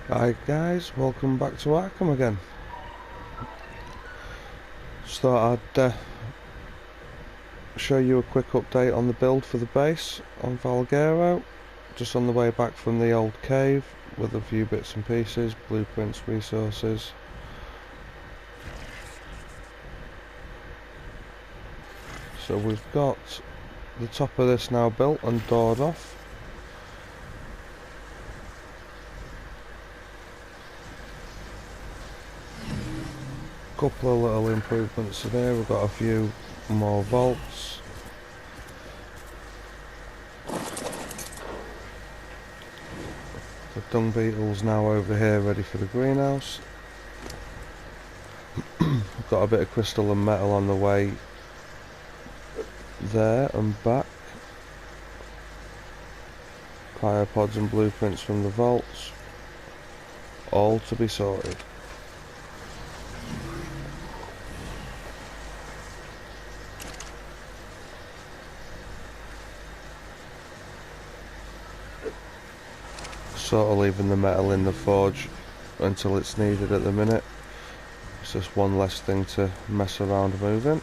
Hi guys, welcome back to Arkham again. Just thought I'd show you a quick update on the build for the base on Valguero. Just on the way back from the old cave with a few bits and pieces, blueprints, resources. So we've got the top of this now built and doored off. Couple of little improvements in here. We've got a few more vaults. The dung beetle's now over here ready for the greenhouse. We've got a bit of crystal and metal on the way there and back. Cryopods and blueprints from the vaults, all to be sorted. Sort of leaving the metal in the forge until it's needed at the minute. It's just one less thing to mess around moving.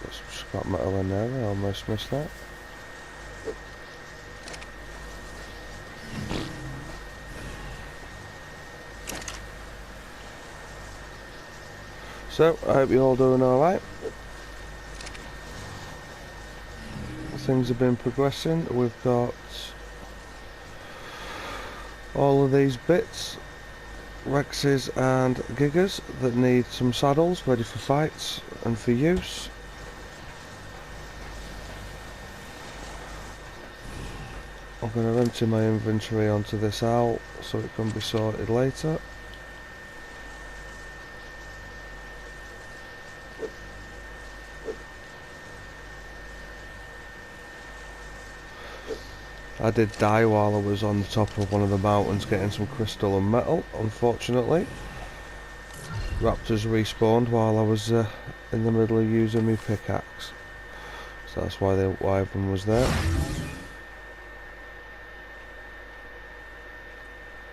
There's some scrap metal in there, I almost missed that. So, I hope you're all doing alright. Things have been progressing. We've got all of these bits, Rexes and Gigas, that need some saddles ready for fights and for use. I'm going to empty my inventory onto this owl so it can be sorted later. I did die while I was on the top of one of the mountains getting some crystal and metal, unfortunately. Raptors respawned while I was in the middle of using my pickaxe. So that's why the wyvern was there.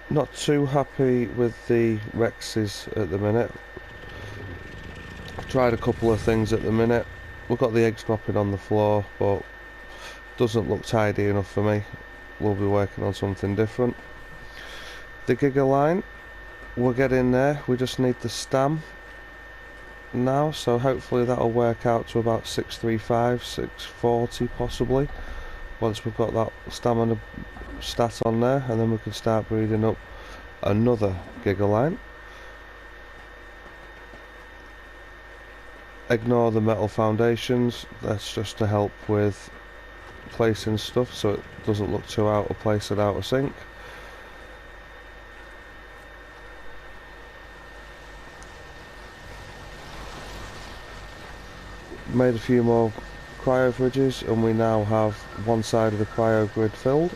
Not too happy with the Rexes at the minute. I've tried a couple of things at the minute. We've got the eggs dropping on the floor, but doesn't look tidy enough for me. We'll be working on something different. The Giga line, we're getting there. We just need the stam now, so hopefully that'll work out to about 635, 640 possibly, once we've got that stamina stat on there, and then we can start breeding up another Giga line. Ignore the metal foundations, that's just to help with placing stuff so it doesn't look too out of place and out of sync. Made a few more cryo fridges and we now have one side of the cryo grid filled.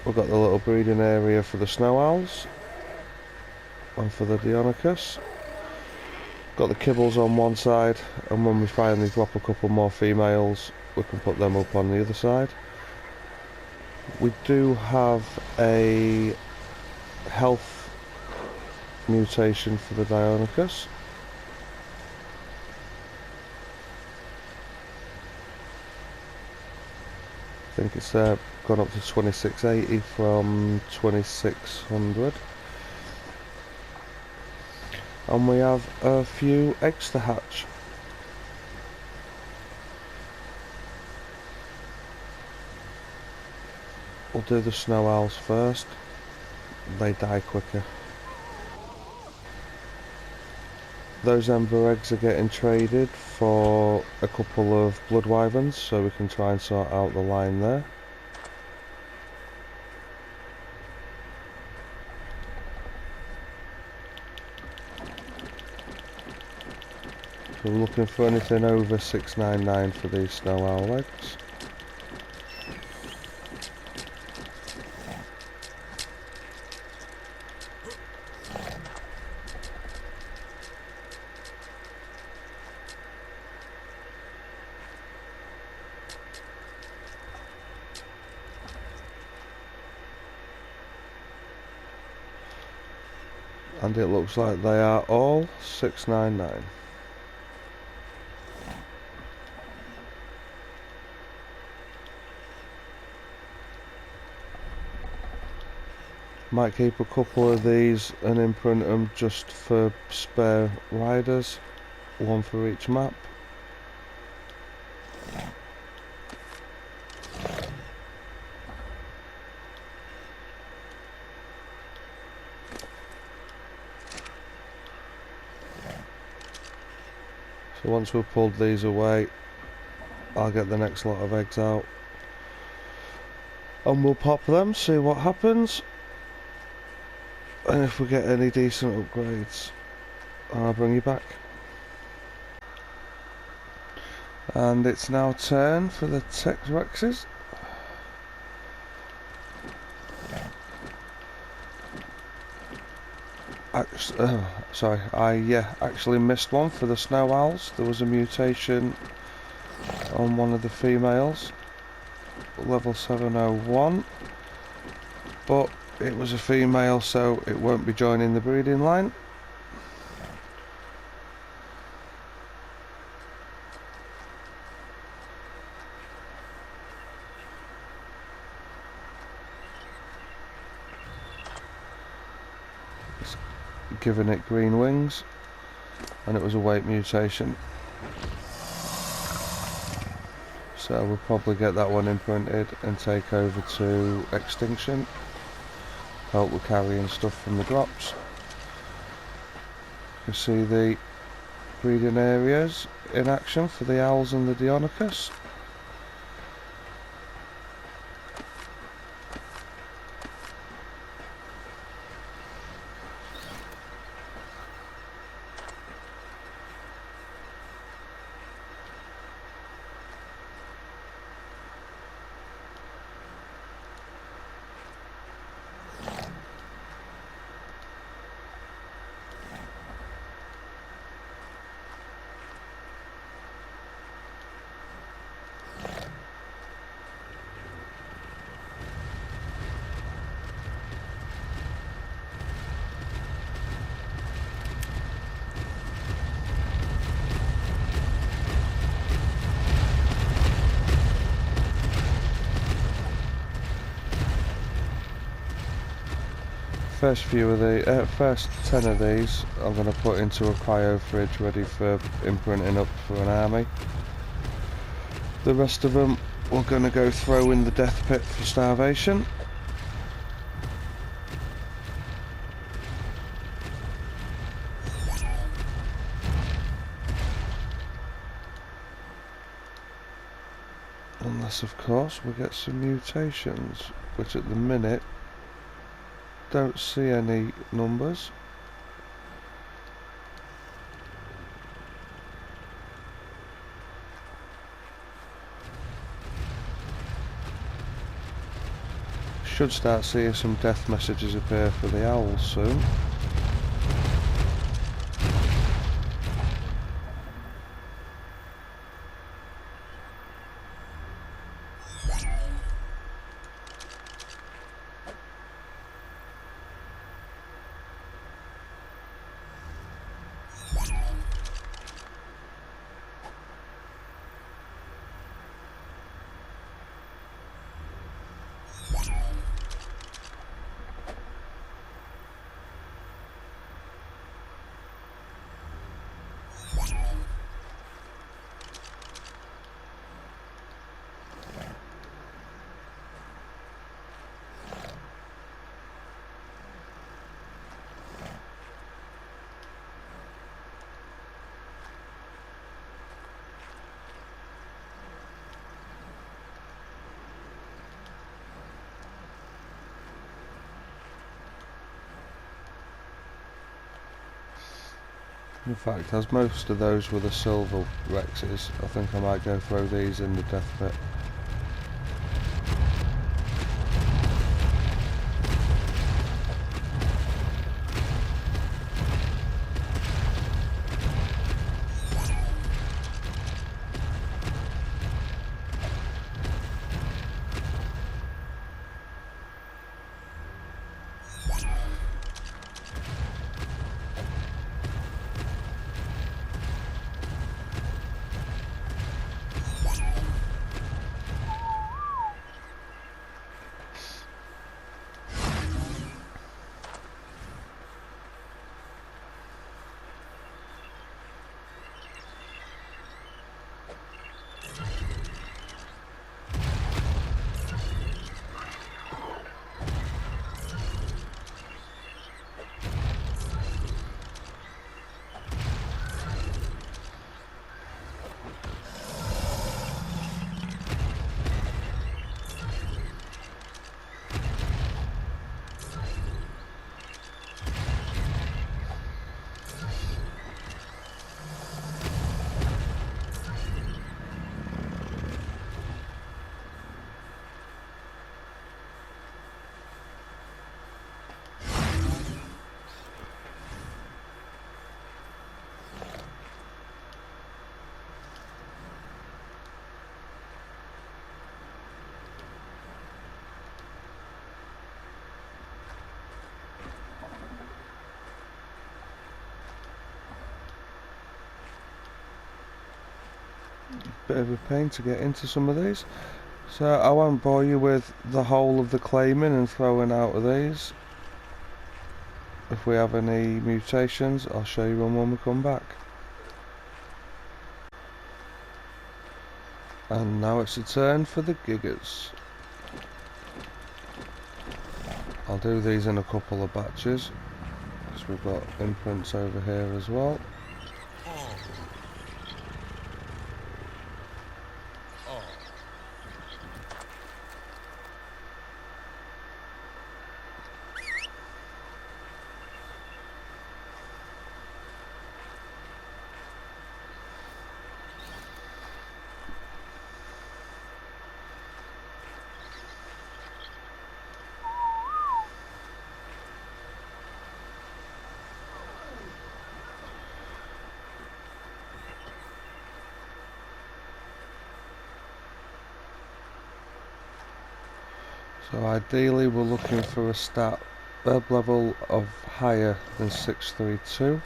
We've got the little breeding area for the snow owls and for the Deinonychus. Got the kibbles on one side, and when we finally drop a couple more females we can put them up on the other side. We do have a health mutation for the Deinonychus. I think it's gone up to 2680 from 2600. And we have a few eggs to hatch. We'll do the snow owls first. They die quicker. Those ember eggs are getting traded for a couple of blood wyverns, so we can try and sort out the line there. So we're looking for anything over 699 for these snow owl eggs. and it looks like they are all 699. Might keep a couple of these and imprint them just for spare riders, one for each map. So once we've pulled these away, I'll get the next lot of eggs out and we'll pop them, see what happens, and if we get any decent upgrades, I'll bring you back. And it's now turn for the Tech Rexes. Sorry, I actually missed one for the Snow Owls. There was a mutation on one of the females, level 701, but it was a female, so it won't be joining the breeding line. It's giving it green wings, and it was a weight mutation. So we'll probably get that one imprinted and take over to extinction. Help with carrying stuff from the drops. You can see the breeding areas in action for the owls and the Deinonychus. First 10 of these I'm going to put into a cryo fridge ready for imprinting up for an army. The rest of them we're going to go throw in the death pit for starvation. Unless of course we get some mutations, which at the minute don't see any numbers. Should start seeing some death messages appear for the owls soon. In fact, as most of those were the silver Rexes, I think I might go throw these in the death pit. Bit of a pain to get into some of these. So I won't bore you with the whole of the claiming and throwing out of these. If we have any mutations, I'll show you them when we come back. And now it's a turn for the giggers. I'll do these in a couple of batches, because we've got imprints over here as well. So ideally we're looking for a stat level of higher than 632.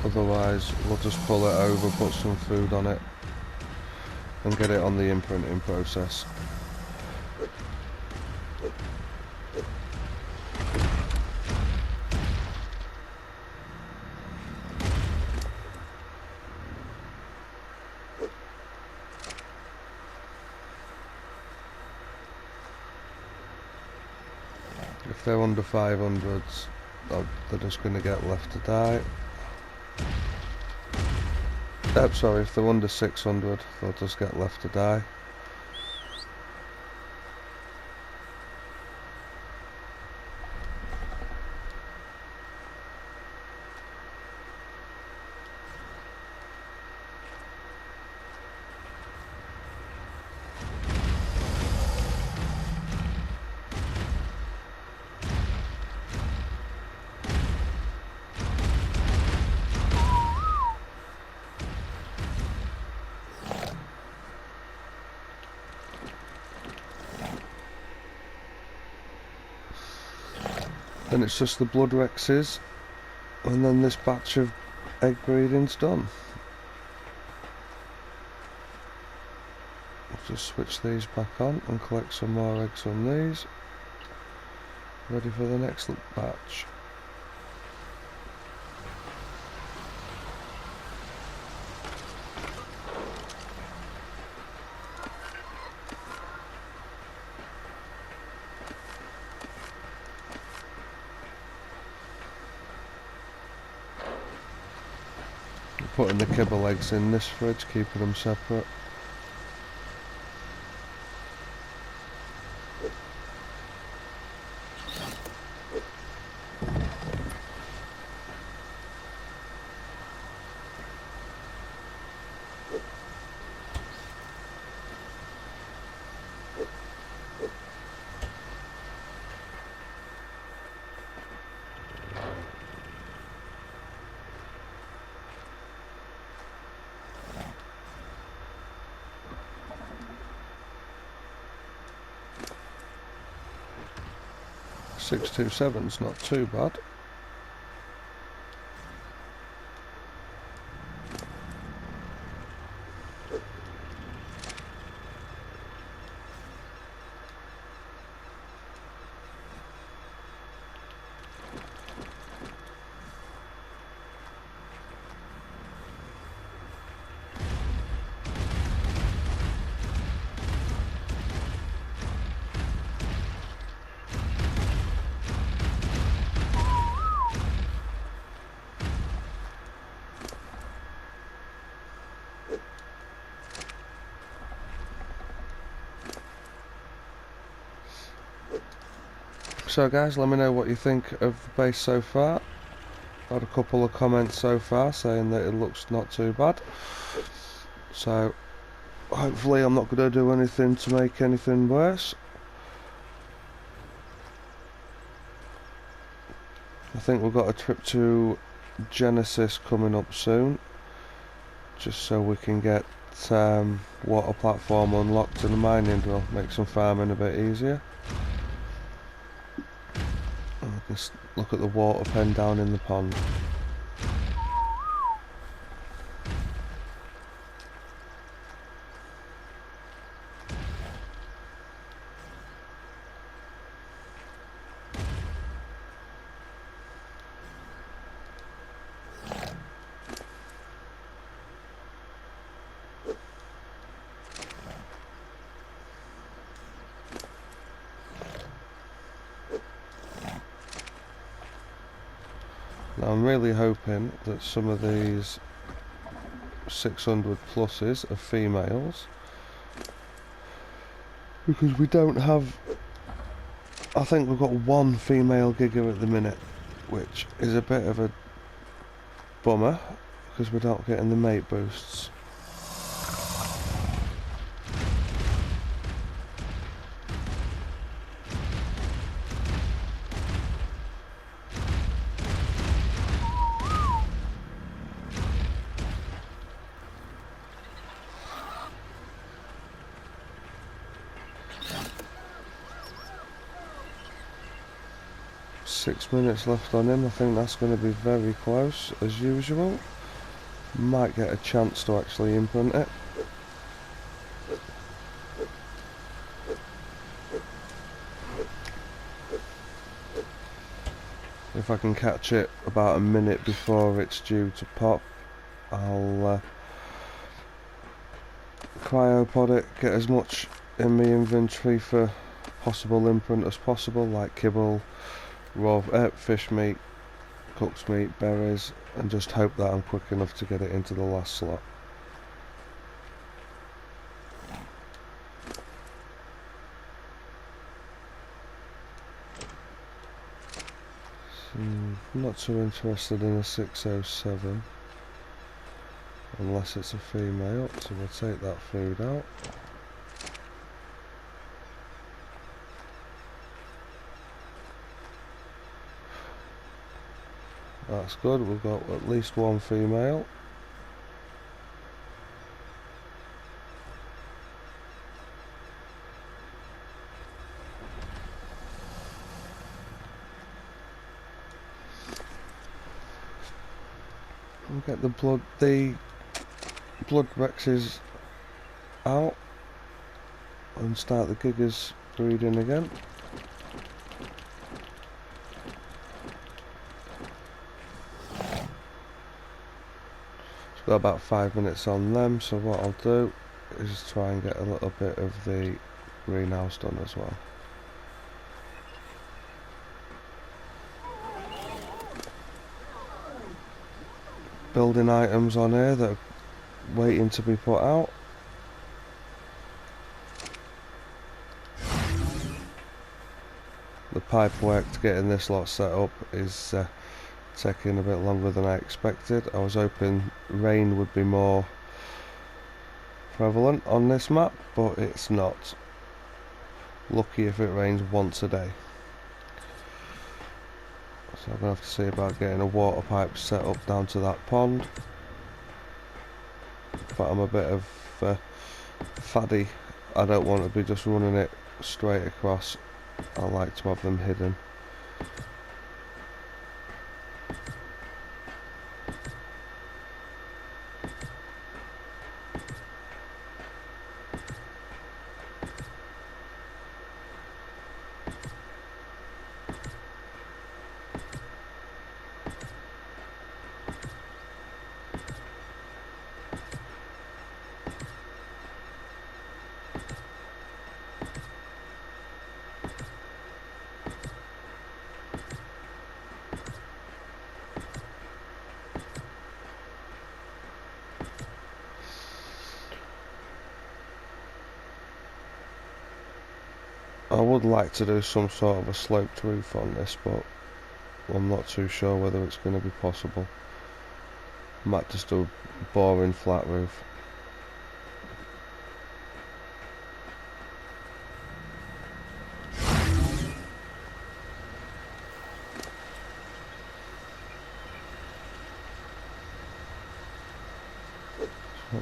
Otherwise we'll just pull it over, put some food on it and get it on the imprinting process. If they're under 500s, they're just going to get left to die. Sorry, if they're under 600, they'll just get left to die. Then it's just the blood rexes, and then this batch of egg breeding's done. Just switch these back on and collect some more eggs from these. Ready for the next batch. Putting the kibble eggs in this fridge, keeping them separate. .627's not too bad. So guys, let me know what you think of the base so far. I've had a couple of comments so far saying that it looks not too bad. So hopefully I'm not going to do anything to make anything worse. I think we've got a trip to Genesis coming up soon, just so we can get water platform unlocked and a mining drill. Make some farming a bit easier. And we can look at the water pen down in the pond. Now I'm really hoping that some of these 600 pluses are females, because we don't have, I think we've got one female gigger at the minute, which is a bit of a bummer because we're not getting the mate boosts. Minutes left on him. I think that's going to be very close as usual. Might get a chance to actually imprint it. If I can catch it about a minute before it's due to pop, I'll cryopod it, get as much in my inventory for possible imprint as possible, like kibble, raw fish meat, cooked meat, berries, and just hope that I'm quick enough to get it into the last slot. So, I'm not too interested in a 607 unless it's a female, so we'll take that food out. That's good, we've got at least one female. We'll get the blood rexes out and start the giggers breeding again. Got about 5 minutes on them, so what I'll do is try and get a little bit of the greenhouse done as well. Building items on here that are waiting to be put out. The pipe work to getting this lot set up is taking a bit longer than I expected. I was hoping rain would be more prevalent on this map, but it's not. Lucky if it rains once a day. So I'm going to have to see about getting a water pipe set up down to that pond. But I'm a bit of faddy. I don't want to be just running it straight across. I like to have them hidden. I would like to do some sort of a sloped roof on this, but I'm not too sure whether it's going to be possible. Might just do a boring flat roof.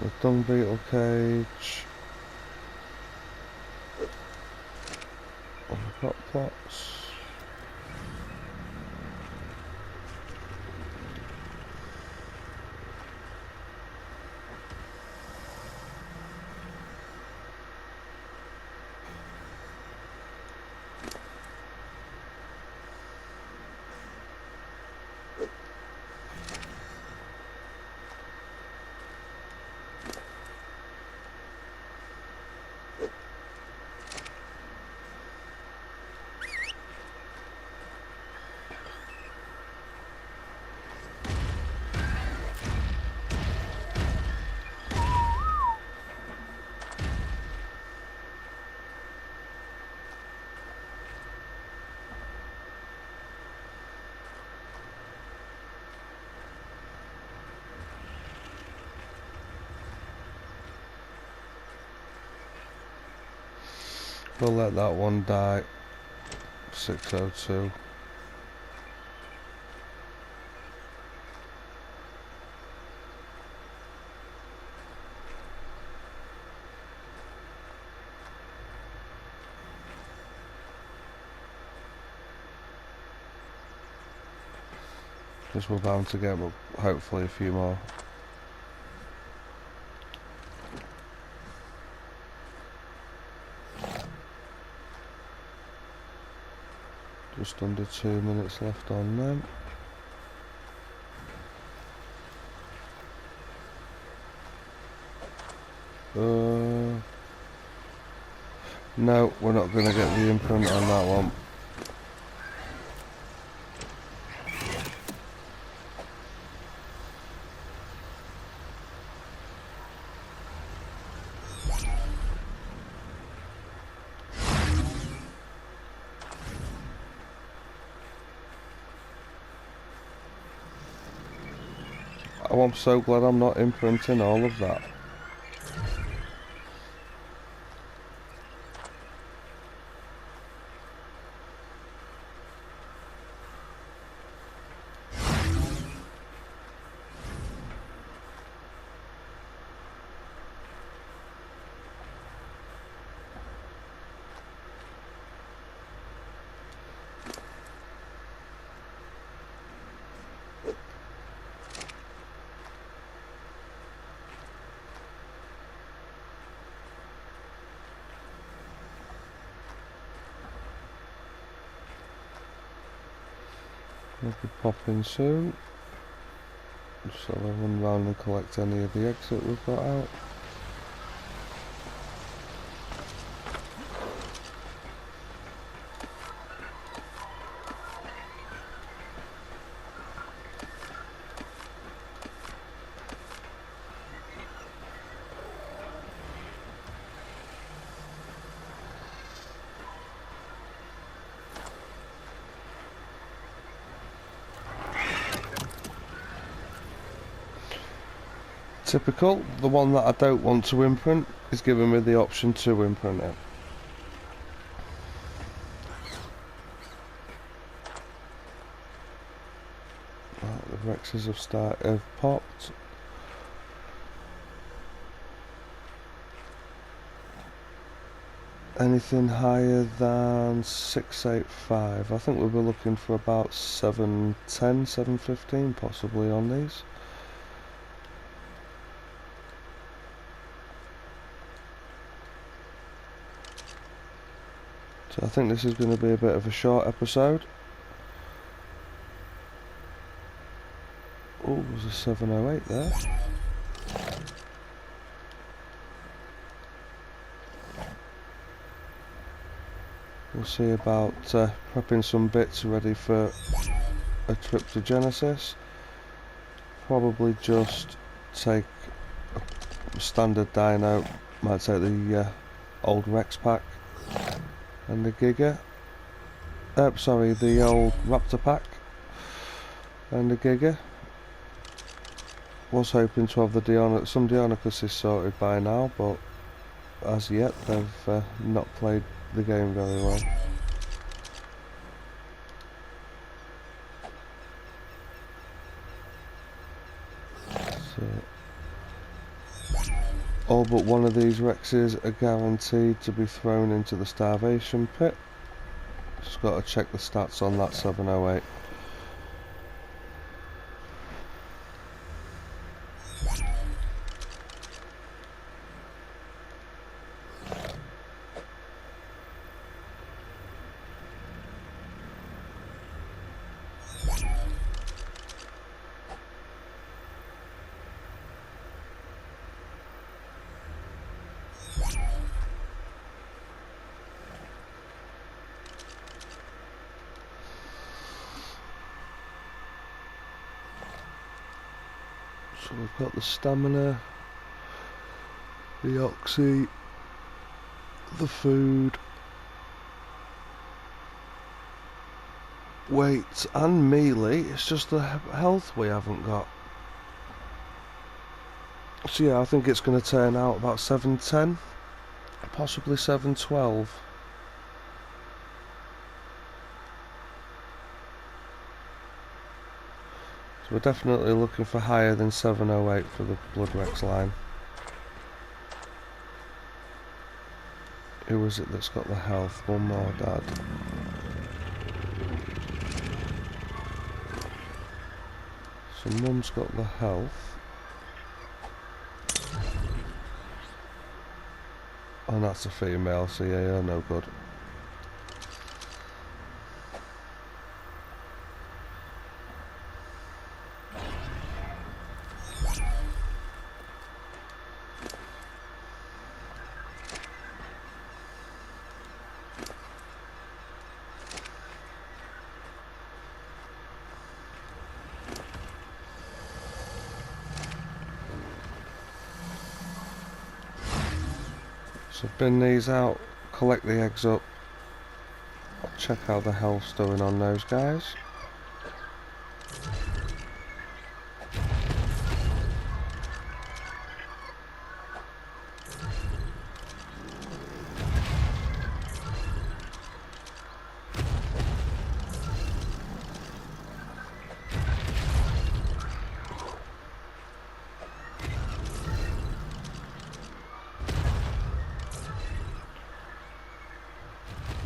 The dung beetle cage. And the pot plots. We'll let that one die. 602. Because we're bound to get hopefully a few more. Just under 2 minutes left on them. No, we're not going to get the imprint on that one. Oh, I'm so glad I'm not imprinting all of that. We'll be popping soon. So I'll run round and collect any of the eggs that we've got out. Typical, the one that I don't want to imprint is giving me the option to imprint it. Right, the Rexes have popped. Anything higher than 685, I think we'll be looking for about 710, 715 possibly on these. So I think this is going to be a bit of a short episode. Oh, there's a 708 there. We'll see about prepping some bits ready for a trip to Genesis. Probably just take a standard dyno, might take the old Rex pack and the Giga. Sorry, the old Raptor pack and the Giga. Was hoping to have the some Dionicus sorted by now, but as yet they've not played the game very well. So All but one of these Rexes are guaranteed to be thrown into the starvation pit. Just got to check the stats on that 708. So we've got the stamina, the oxy, the food, weight and melee. It's just the health we haven't got. So yeah, I think it's going to turn out about 710, possibly 712. So we're definitely looking for higher than 708 for the Blood Rex line. Who is it that's got the health? One more, Dad. So Mum's got the health. And that's a female, so yeah, you're no good. So bin these out, collect the eggs up, check how the health's doing on those guys.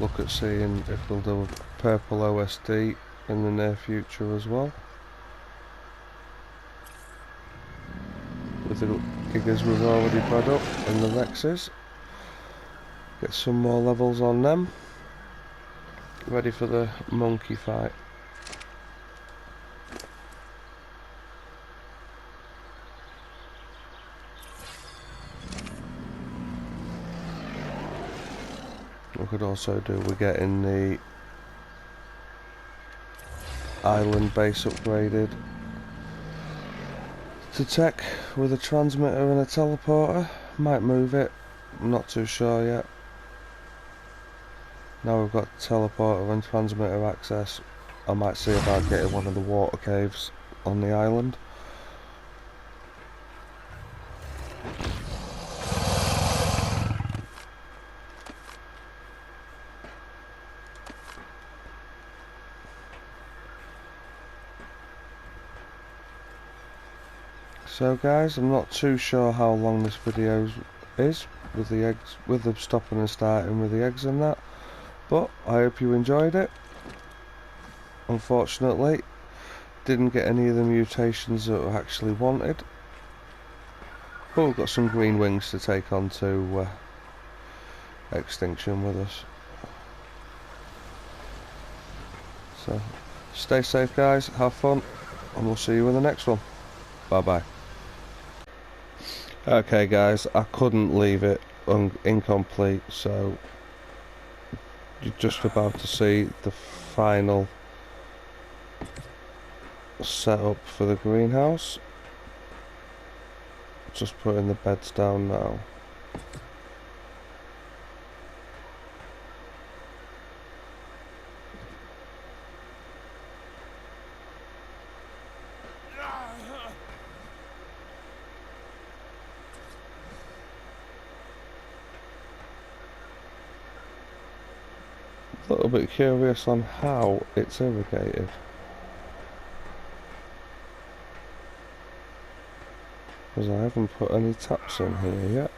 Look at seeing if we'll do a purple OSD in the near future as well. With the gigas we've already bred up and the Rexes. Get some more levels on them. Ready for the monkey fight. We could also do, we're getting the island base upgraded to tech with a transmitter and a teleporter. Might move it, I'm not too sure yet. Now we've got teleporter and transmitter access, I might see about getting one of the water caves on the island. So guys, I'm not too sure how long this video is with the eggs, with the stopping and starting with the eggs and that, but I hope you enjoyed it. Unfortunately, didn't get any of the mutations that I actually wanted, but we've got some green wings to take on to extinction with us. So stay safe guys, have fun, and we'll see you in the next one. Bye bye. Okay guys, I couldn't leave it incomplete, so you're just about to see the final setup for the greenhouse. Just putting the beds down now. A little bit curious on how it's irrigated. because I haven't put any taps in here yet.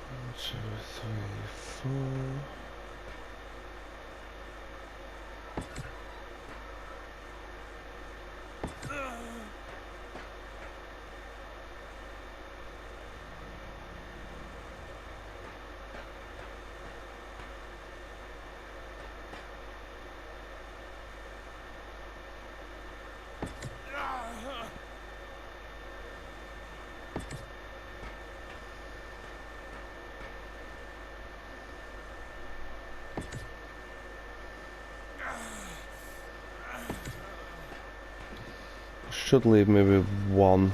One, two, three, four. Should leave me with one,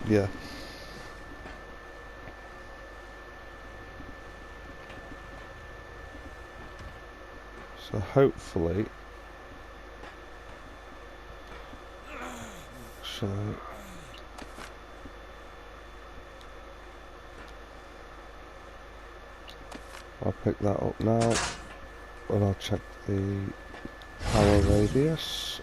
yeah. So hopefully, I'll pick that up now, and I'll check the power radius.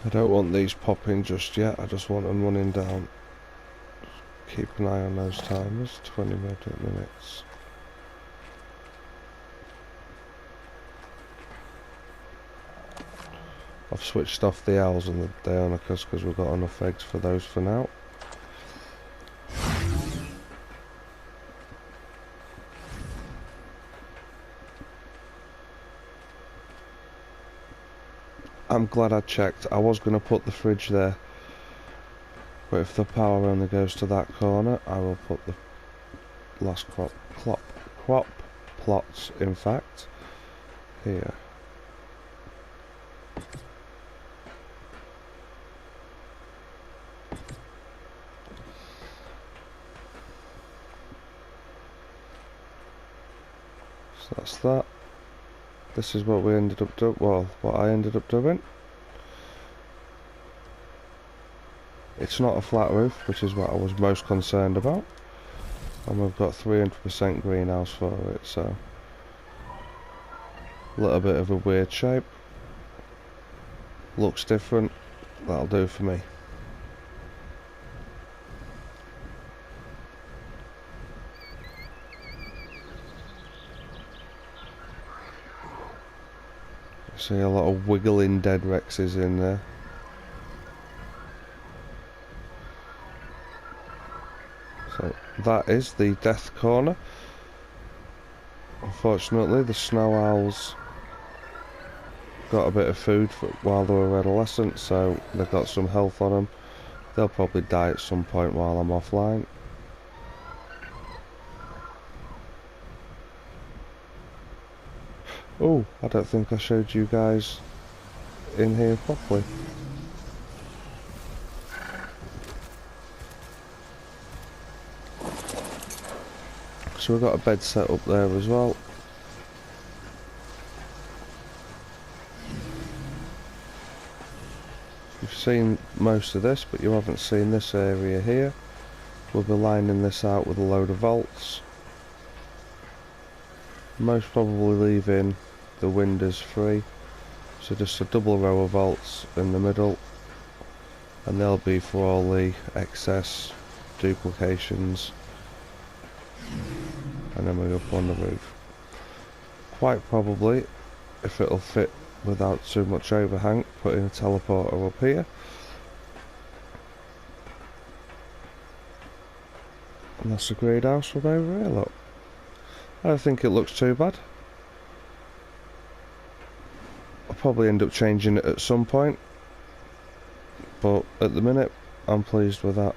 I don't want these popping just yet, I just want them running down. Keep an eye on those timers, 20 minutes. I've switched off the owls and the Dionicus because we've got enough eggs for those for now. I'm glad I checked. I was going to put the fridge there, but if the power only goes to that corner, I will put the last crop plots, in fact, here. So that's that. This is what we ended up doing, well, what I ended up doing. It's not a flat roof, which is what I was most concerned about. And we've got 300% greenhouse for it, so a little bit of a weird shape. Looks different, that'll do for me. See a lot of wiggling dead Rexes in there. So that is the death corner. Unfortunately the snow owls got a bit of food while they were adolescent, so they've got some health on them. They'll probably die at some point while I'm offline. Oh, I don't think I showed you guys in here properly. So we've got a bed set up there as well. You seen most of this, but you haven't seen this area here. We'll be lining this out with a load of vaults. Most probably leaving the windows free. So just a double row of vaults in the middle. And they'll be for all the excess duplications. And then we're up on the roof. Quite probably, if it'll fit without too much overhang, putting a teleporter up here. And that's a great house from over here, look. I don't think it looks too bad. I'll probably end up changing it at some point, but at the minute I'm pleased with that.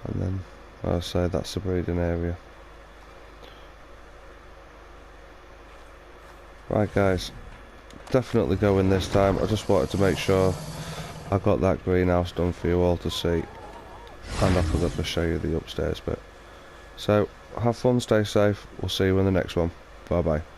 And then, as I say, that's the breeding area. Right guys, definitely going this time. I just wanted to make sure I got that greenhouse done for you all to see. And I forgot to show you the upstairs bit. So, have fun, stay safe. We'll see you in the next one. Bye bye.